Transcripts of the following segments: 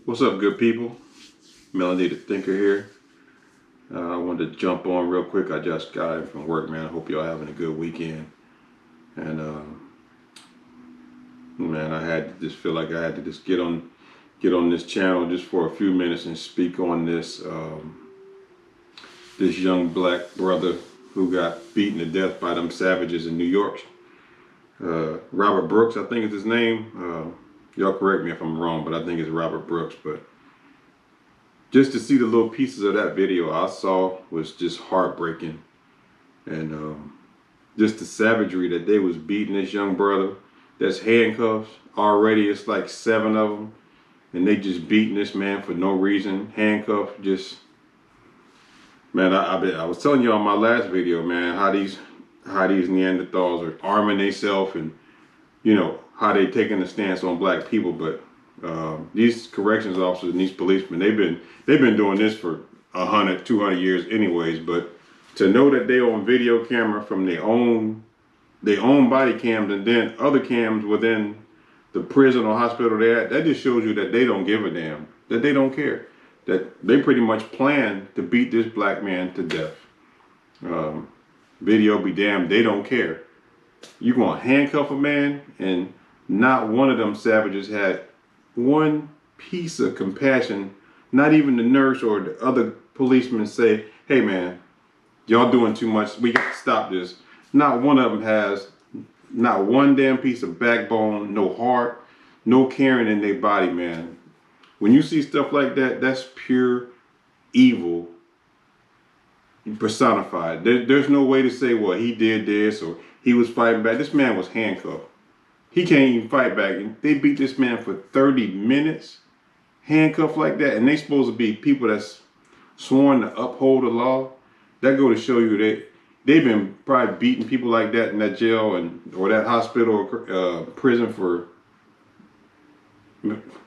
What's up, good people? Melanated Thinker here. I wanted to jump on real quick. I just got in from work, man. I hope y'all having a good weekend. And man, I had to just feel like I had to just get on this channel just for a few minutes and speak on this young black brother who got beaten to death by them savages in New York. Robert Brooks, I think is his name. Y'all correct me if I'm wrong, but I think it's Robert Brooks. But just to see the little pieces of that video I saw was just heartbreaking. And just the savagery that they was beating this young brother that's handcuffed already. It's like 7 of them, and they just beating this man for no reason, handcuffed. Just, man, I was telling you on my last video, man, how these Neanderthals are arming themselves, and how they taking a stance on black people. But these corrections officers and these policemen, they've been doing this for 100, 200 years anyways. But to know that they on video camera from their own body cams, and then other cams within the prison or hospital they're at, that just shows you that they don't give a damn, that they don't care, that they pretty much plan to beat this black man to death. Video be damned, they don't care. You gonna handcuff a man, and not one of them savages had one piece of compassion. Not even the nurse or the other policemen say, "Hey man, y'all doing too much. We gotta stop this." Not one of them has not one damn piece of backbone, no heart, no caring in their body, man. When you see stuff like that, that's pure evil personified. There's no way to say, well, he did this or he was fighting back. This man was handcuffed. He can't even fight back. And they beat this man for 30 minutes, handcuffed like that. And they supposed to be people that's sworn to uphold the law. That go to show you that they've been probably beating people like that in that jail or that hospital or prison for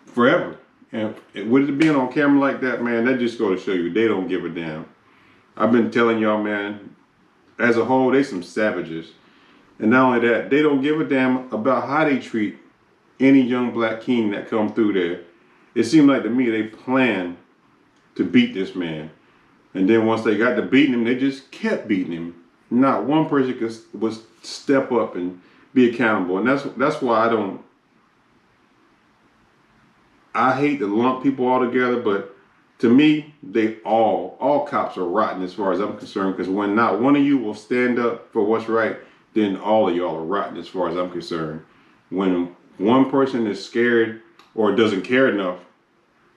forever. And with it being on camera like that, man, that just go to show you they don't give a damn. I've been telling y'all, man, as a whole, they some savages. And not only that, they don't give a damn about how they treat any young black king that come through there. It seemed like to me they planned to beat this man. And then once they got to beating him, they just kept beating him. Not one person was step up and be accountable. And that's why I hate to lump people all together, but to me, all cops are rotten as far as I'm concerned, because when not one of you will stand up for what's right, then all of y'all are rotten as far as I'm concerned. When one person is scared or doesn't care enough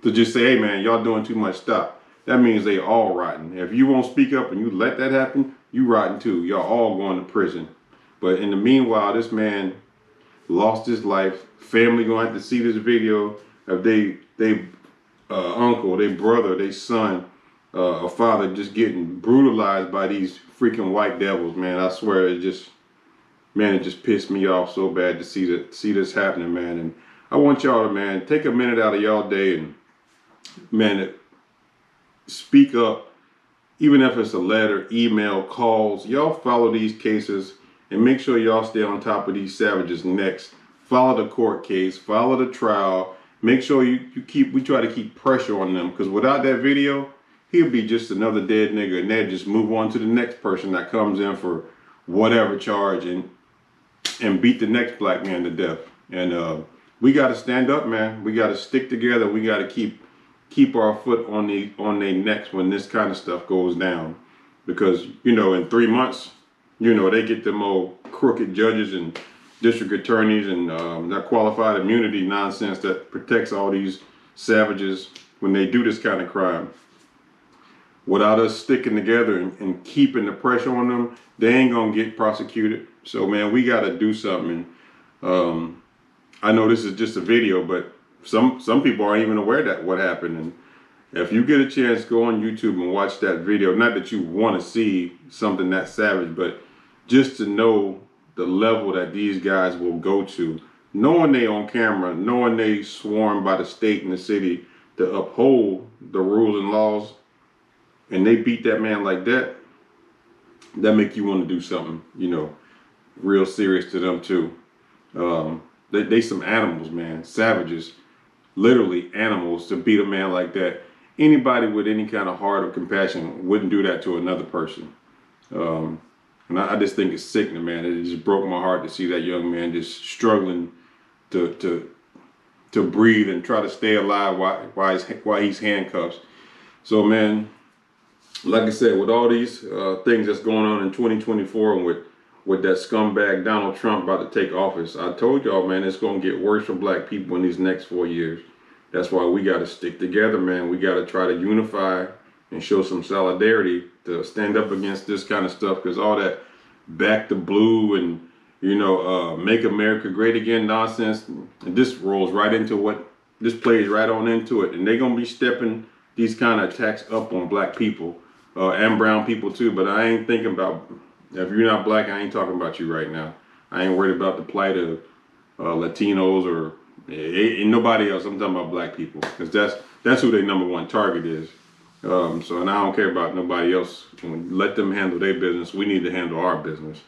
to just say, "Hey man, y'all doing too much, stop," that means they all rotten. If you won't speak up and you let that happen, you rotten too. Y'all all going to prison. But in the meanwhile, this man lost his life. Family gonna have to see this video of they uncle, their brother, their son, a father just getting brutalized by these freaking white devils, man. I swear it just pissed me off so bad to see this happening, man. And I want y'all to, man, take a minute out of y'all day and, man, speak up, even if it's a letter, email, calls. Y'all follow these cases and make sure y'all stay on top of these savages next. Follow the court case, follow the trial. Make sure we try to keep pressure on them, because without that video, he'll be just another dead nigga, and they'll just move on to the next person that comes in for whatever charge and beat the next black man to death. And we got to stand up, man. We got to stick together. We got to keep our foot on their necks when this kind of stuff goes down, because in 3 months, they get them old crooked judges and district attorneys and that qualified immunity nonsense that protects all these savages when they do this kind of crime. Without us sticking together and keeping the pressure on them, they ain't gonna get prosecuted. So man, we gotta do something. I know this is just a video, but some people aren't even aware that what happened. And if you get a chance, go on YouTube and watch that video. Not that you want to see something that savage, but just to know the level that these guys will go to, knowing they on camera, knowing they sworn by the state and the city to uphold the rules and laws, and they beat that man like that, that make you want to do something, real serious to them too. They some animals, man, savages. literally animals to beat a man like that. Anybody with any kind of heart or compassion wouldn't do that to another person. And I just think it's sickening, man. It just broke my heart to see that young man just struggling to breathe and try to stay alive while he's handcuffed. So, man, like I said, with all these things that's going on in 2024 and with that scumbag Donald Trump about to take office, I told y'all, man, it's going to get worse for black people in these next 4 years. That's why we got to stick together, man. We got to try to unify and show some solidarity to stand up against this kind of stuff, because all that back to blue and, make America great again nonsense, and this rolls right into this plays right on into it. And they're going to be stepping these kind of attacks up on black people and brown people too. But I ain't thinking about, if you're not black, I ain't talking about you right now. I ain't worried about the plight of Latinos or ain't nobody else. I'm talking about black people, because that's who their number one target is. And I don't care about nobody else. Let them handle their business. We need to handle our business.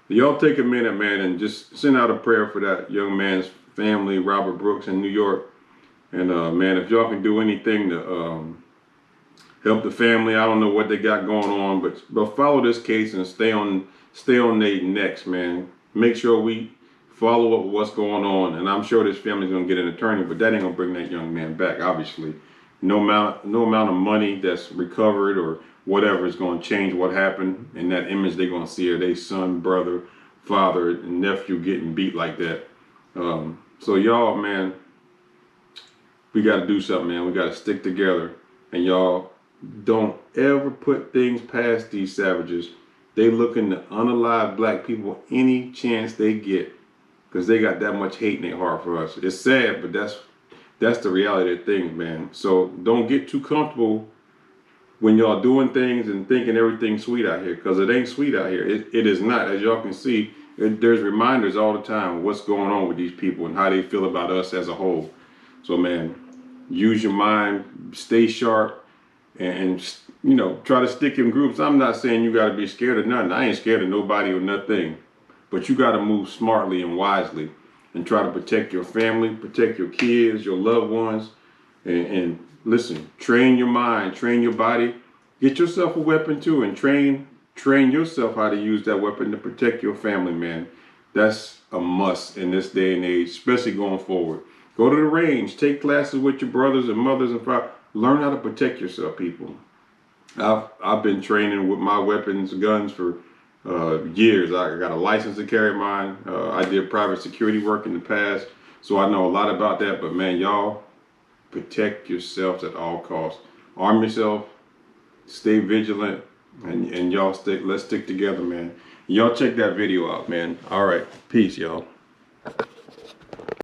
Y'all take a minute, man, and just send out a prayer for that young man's family, Robert Brooks in New York. And man, if y'all can do anything to help the family, I don't know what they got going on, but follow this case and stay on their necks, man. Make sure we follow up with what's going on. And I'm sure this family's gonna get an attorney, but that ain't gonna bring that young man back, obviously. No amount of money that's recovered or whatever is going to change what happened, and that image they're going to see of their son, brother, father, and nephew getting beat like that. So y'all, man, we got to do something, man. We got to stick together, and y'all don't ever put things past these savages. They looking to unalive black people any chance they get, because they got that much hate in their heart for us. It's sad, but that's the reality of things, man. So don't get too comfortable when y'all doing things and thinking everything's sweet out here, because it ain't sweet out here. It is not. As y'all can see, there's reminders all the time of what's going on with these people and how they feel about us as a whole. So, man, use your mind, stay sharp, and try to stick in groups. I'm not saying you got to be scared of nothing. I ain't scared of nobody or nothing. But you got to move smartly and wisely, and try to protect your family, protect your kids, your loved ones, and listen, train your mind, train your body, get yourself a weapon too, and train yourself how to use that weapon to protect your family, man. That's a must in this day and age, especially going forward. Go to the range, take classes with your brothers and mothers and fathers. Learn how to protect yourself, people. I've been training with my weapons, guns for years. I got a license to carry mine. I did private security work in the past, so I know a lot about that. But man, y'all protect yourselves at all costs. Arm yourself, stay vigilant, and y'all let's stick together, man. Y'all check that video out, man. All right, peace, y'all.